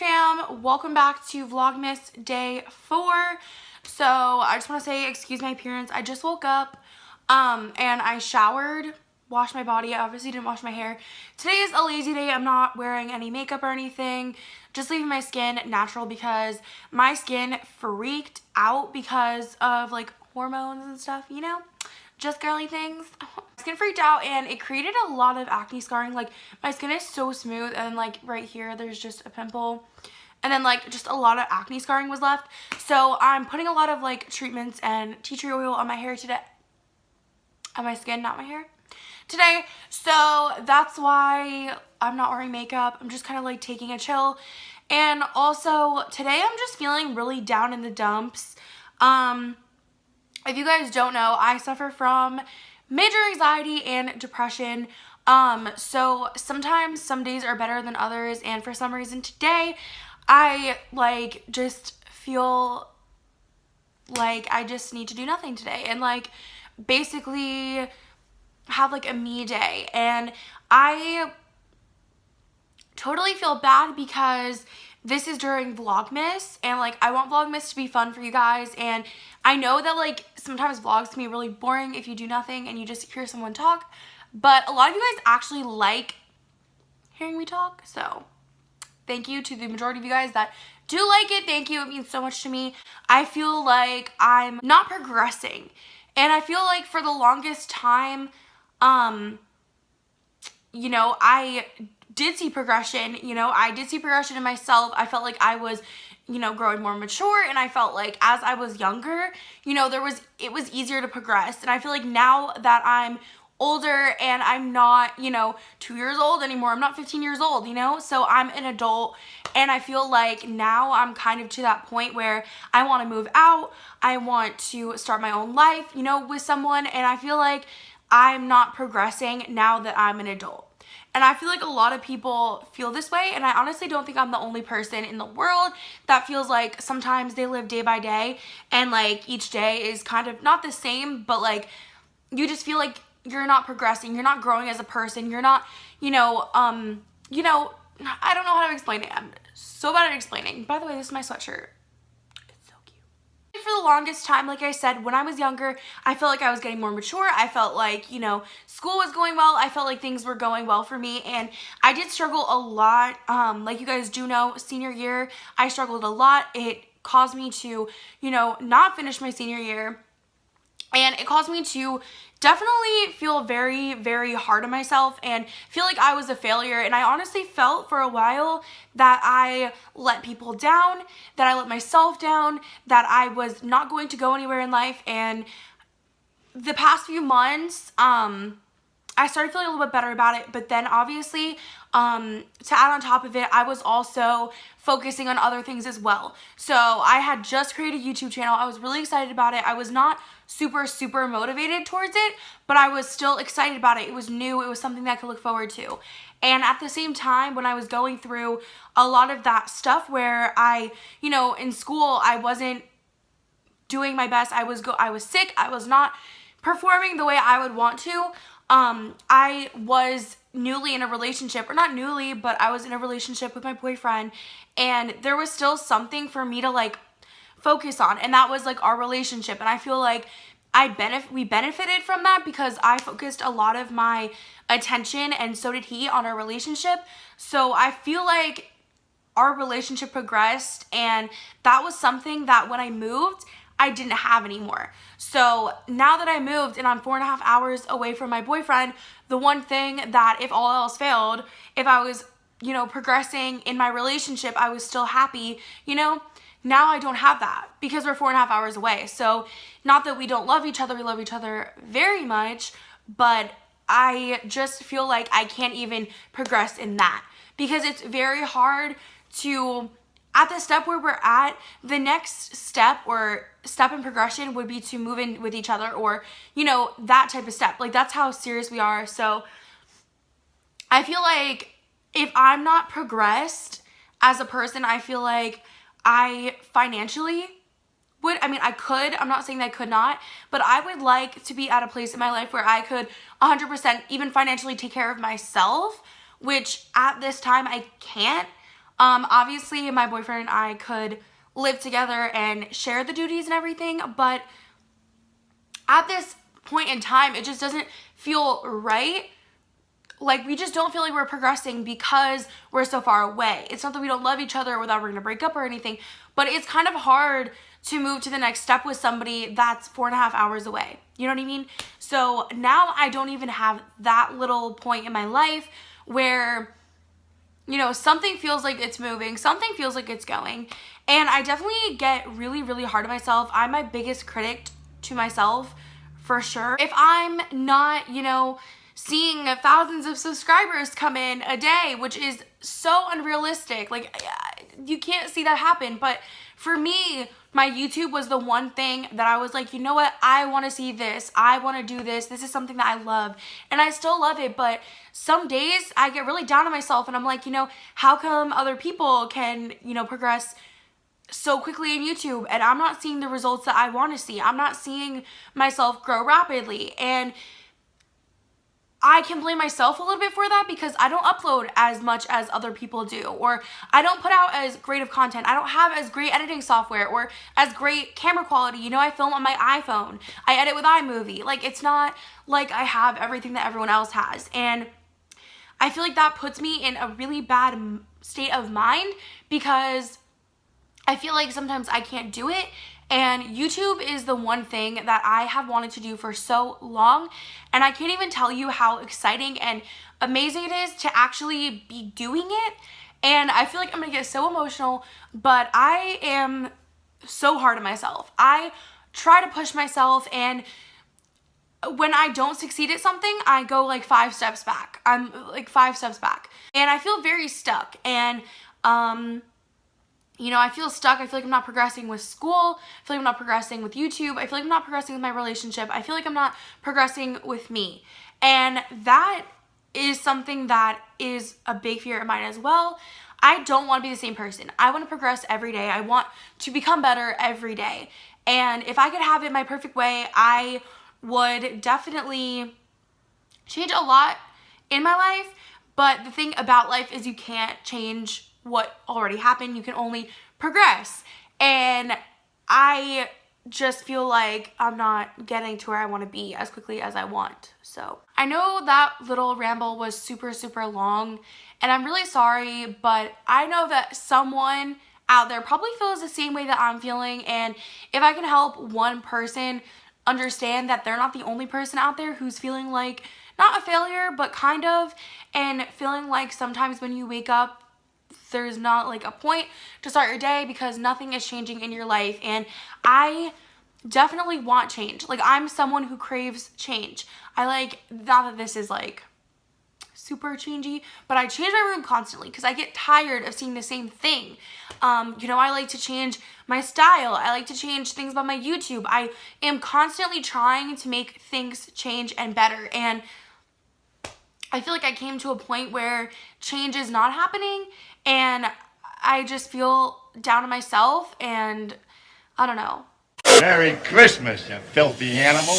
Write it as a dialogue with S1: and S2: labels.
S1: fam, welcome back to Vlogmas day 4. So I just want to say, excuse my appearance. I just woke up and I showered, washed my body. I obviously didn't wash my hair. Today is a lazy day. I'm not wearing any makeup or anything, just leaving my skin natural because my skin freaked out because of like hormones and stuff, you know, just girly things. Skin freaked out and it created a lot of acne scarring. Like my skin is so smooth and like right here there's just a pimple and then like just a lot of acne scarring was left. So I'm putting a lot of like treatments and tea tree oil on my hair today, on my skin, not my hair, today. So that's why I'm not wearing makeup. I'm just kind of like taking a chill. And also today I'm just feeling really down in the dumps. If you guys don't know, I suffer from major anxiety and depression. So sometimes some days are better than others, and for some reason today I like just feel like I just need to do nothing today and like basically have like a me day. And I totally feel bad because this is during Vlogmas and like I want Vlogmas to be fun for you guys, and I know that like sometimes vlogs can be really boring if you do nothing and you just hear someone talk, but a lot of you guys actually like hearing me talk, so thank you to the majority of you guys that do like it. Thank you, it means so much to me. I feel like I'm not progressing, and I feel like for the longest time, you know, I did see progression, you know, I did see progression in myself. I felt like I was, you know, growing more mature, and I felt like as I was younger, you know, it was easier to progress. And I feel like now that I'm older and I'm not, you know, 2 years old anymore, I'm not 15 years old, you know, so I'm an adult, and I feel like now I'm kind of to that point where I want to move out. I want to start my own life, you know, with someone, and I feel like I'm not progressing now that I'm an adult. And I feel like a lot of people feel this way, and I honestly don't think I'm the only person in the world that feels like sometimes they live day by day and like each day is kind of not the same, but like you just feel like you're not progressing, you're not growing as a person, you're not, you know, I don't know how to explain it. I'm so bad at explaining. By the way, this is my sweatshirt. For the longest time, like I said, when I was younger, I felt like I was getting more mature. I felt like, you know, school was going well. I felt like things were going well for me, and I did struggle a lot. Like you guys do know, senior year, I struggled a lot. It caused me to, you know, not finish my senior year, and it caused me to definitely feel very, very hard on myself and feel like I was a failure. And I honestly felt for a while that I let people down, that I let myself down, that I was not going to go anywhere in life. And the past few months, I started feeling a little bit better about it, but then obviously, to add on top of it, I was also focusing on other things as well. So I had just created a YouTube channel. I was really excited about it. I was not super motivated towards it, but I was still excited about it. It was new. It was something that I could look forward to. And at the same time, when I was going through a lot of that stuff where I, you know, in school, I wasn't doing my best. I was sick. I was not performing the way I would want to. I was newly in a relationship, or not newly, but I was in a relationship with my boyfriend, and there was still something for me to like focus on, and that was like our relationship. And I feel like we benefited from that because I focused a lot of my attention, and so did he, on our relationship. So I feel like our relationship progressed, and that was something that when I moved, I didn't have anymore. So now that I moved and I'm 4.5 hours away from my boyfriend, the one thing that if all else failed, if I was, you know, progressing in my relationship, I was still happy, you know, now I don't have that because we're 4.5 hours away. So not that we don't love each other, we love each other very much, but I just feel like I can't even progress in that because it's very hard to, at the step where we're at, the next step or step in progression would be to move in with each other, or, you know, that type of step. Like that's how serious we are. So I feel like if I'm not progressed as a person, I feel like I financially would, I mean, I could, I'm not saying that I could not, but I would like to be at a place in my life where I could 100% even financially take care of myself, which at this time I can't. Obviously, my boyfriend and I could live together and share the duties and everything, but at this point in time, it just doesn't feel right. Like, we just don't feel like we're progressing because we're so far away. It's not that we don't love each other or that we're gonna break up or anything, but it's kind of hard to move to the next step with somebody that's 4.5 hours away. You know what I mean? So now I don't even have that little point in my life where, you know, something feels like it's moving, something feels like it's going. And I definitely get really, really hard on myself. I'm my biggest critic to myself, for sure. If I'm not, you know, seeing thousands of subscribers come in a day, which is so unrealistic, like, you can't see that happen. But for me, my YouTube was the one thing that I was like, you know what, I want to see this, I want to do this, this is something that I love, and I still love it. But some days I get really down on myself and I'm like, you know, how come other people can, you know, progress so quickly in YouTube and I'm not seeing the results that I want to see? I'm not seeing myself grow rapidly. And I can blame myself a little bit for that because I don't upload as much as other people do, or I don't put out as great of content. I don't have as great editing software or as great camera quality. You know, I film on my iPhone. I edit with iMovie. Like, it's not like I have everything that everyone else has. And I feel like that puts me in a really bad state of mind because I feel like sometimes I can't do it. And YouTube is the one thing that I have wanted to do for so long. And I can't even tell you how exciting and amazing it is to actually be doing it. And I feel like I'm gonna get so emotional, but I am so hard on myself. I try to push myself, and when I don't succeed at something, I go like 5 steps back. I'm like 5 steps back. And I feel very stuck. And you know, I feel stuck. I feel like I'm not progressing with school. I feel like I'm not progressing with YouTube. I feel like I'm not progressing with my relationship. I feel like I'm not progressing with me. And that is something that is a big fear of mine as well. I don't want to be the same person. I want to progress every day. I want to become better every day. And if I could have it my perfect way, I would definitely change a lot in my life. But the thing about life is you can't change what already happened. You can only progress. And I just feel like I'm not getting to where I want to be as quickly as I want. So I know that little ramble was super, super long, and I'm really sorry, but I know that someone out there probably feels the same way that I'm feeling. And if I can help one person understand that they're not the only person out there who's feeling like not a failure, but kind of, and feeling like sometimes when you wake up, there's not like a point to start your day because nothing is changing in your life. And I definitely want change. Like, I'm someone who craves change. I like, not that this is like super changey, but I change my room constantly because I get tired of seeing the same thing. You know, I like to change my style. I like to change things about my YouTube. I am constantly trying to make things change and better. And I feel like I came to a point where change is not happening, and I just feel down on myself, and I don't know.
S2: Merry Christmas, you filthy animal.